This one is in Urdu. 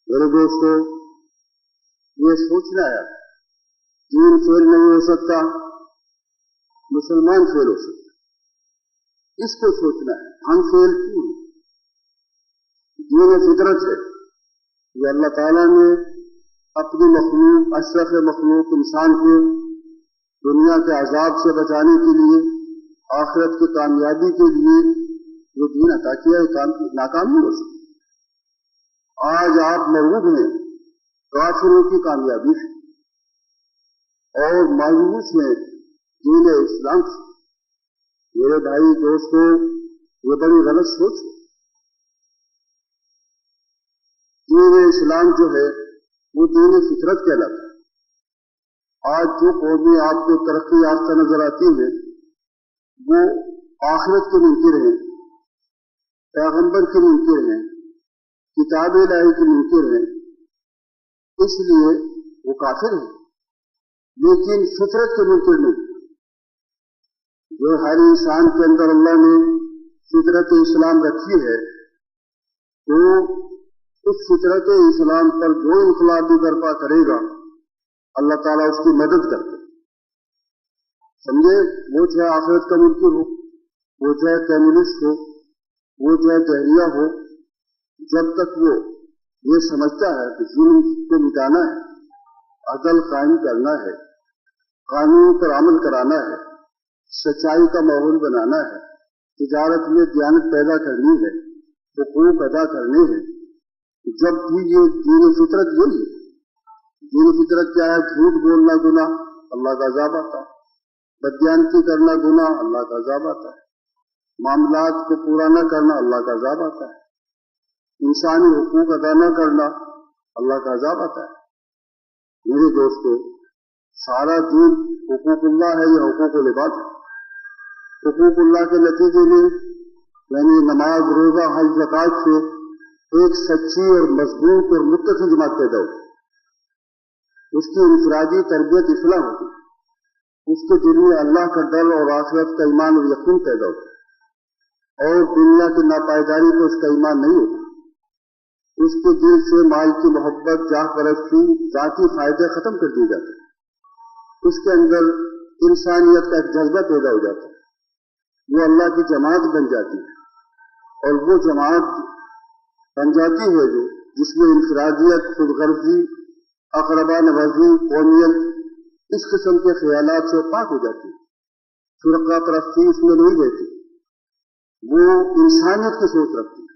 میرے دوستوں، یہ سوچنا ہے دین فیل نہیں ہو سکتا، مسلمان فیل ہو سکتا، اس کو سوچنا ہے ہم فیل کیوں ہیں۔ دین فطرت ہے، یہ اللہ تعالیٰ نے اپنی مخلوق اشرف مخلوق انسان کو دنیا کے عذاب سے بچانے کے لیے، آخرت کی کامیابی کے لیے وہ دین عطا کیا ہے، ناکام نہیں ہو سکتا۔ آج آپ مرعوب ہیں کافروں کی کامیابی سے اور مایوس ہیں دین اسلام سے۔ میرے بھائی دوستوں، یہ بڑی غلط سوچ ہے۔ دین اسلام جو ہے وہ دین فطرت کہلاتا ہے۔ آج جو قومیں آپ کو ترقی یافتہ نظر آتی ہیں وہ آخرت کے منکر ہیں، پیغمبر کے منکر ہیں، کتاب الہی کے منکر ہیں، اس لیے وہ کافر ہیں، لیکن فطرت کے منکر نہیں۔ جو ہر انسان کے اندر اللہ نے فطرت اسلام رکھی ہے، تو اس فطرت اسلام پر جو انقلاب بھی برپا کرے گا اللہ تعالیٰ اس کی مدد کرتے۔ سمجھے، وہ چاہے آخرت کا منکر ہو، وہ چاہے کمیونسٹ ہو، وہ چاہے جہریہ ہو، جب تک وہ یہ سمجھتا ہے کہ ظلم کو مٹانا ہے، عدل قائم کرنا ہے، قانون پر عمل کرانا ہے، سچائی کا ماحول بنانا ہے، تجارت میں دیانت پیدا کرنی ہے، حقوق ادا کرنے ہیں، جب بھی یہ دین فطرت یہی ہے۔ دین فطرت کیا ہے؟ جھوٹ بولنا گناہ، اللہ کا عذاب آتا ہے، بددیانتی کرنا گناہ، اللہ کا عذاب آتا ہے، معاملات کو پورا نہ کرنا، اللہ کا عذاب آتا ہے، انسانی حقوق ادا نہ کرنا، اللہ کا عذاب آتا ہے۔ میرے دوستو، سارا دین حقوق اللہ ہے یا حقوق العباد ہے؟ حقوق اللہ کے نتیجے میں یعنی نماز، روزہ، حج، زکوٰۃ سے ایک سچی اور مضبوط اور متقی جماعت پیدا ہوتی، اس کی انفرادی تربیت اصلاح ہوتی، اس کے دل میں اللہ کا ڈر اور آخرت کا ایمان اور یقین پیدا ہوتا، اور دنیا کی ناپائیداری کو اس کا ایمان نہیں ہوتا، اس کے دل سے مال کی محبت، جاہ پرستی، ذاتی فائدے ختم کر دیے جاتے، اس کے اندر انسانیت کا ایک جذبہ پیدا ہو جاتا ہے، وہ اللہ کی جماعت بن جاتی ہے، اور وہ جماعت بن جاتی ہے جس میں انفرادیت، خود غرضی، اقربا نوازی، قومیت، اس قسم کے خیالات سے پاک ہو جاتی ہے، فرقہ پرستی اس میں نہیں رہتی، وہ انسانیت کی سوچ رکھتی ہے۔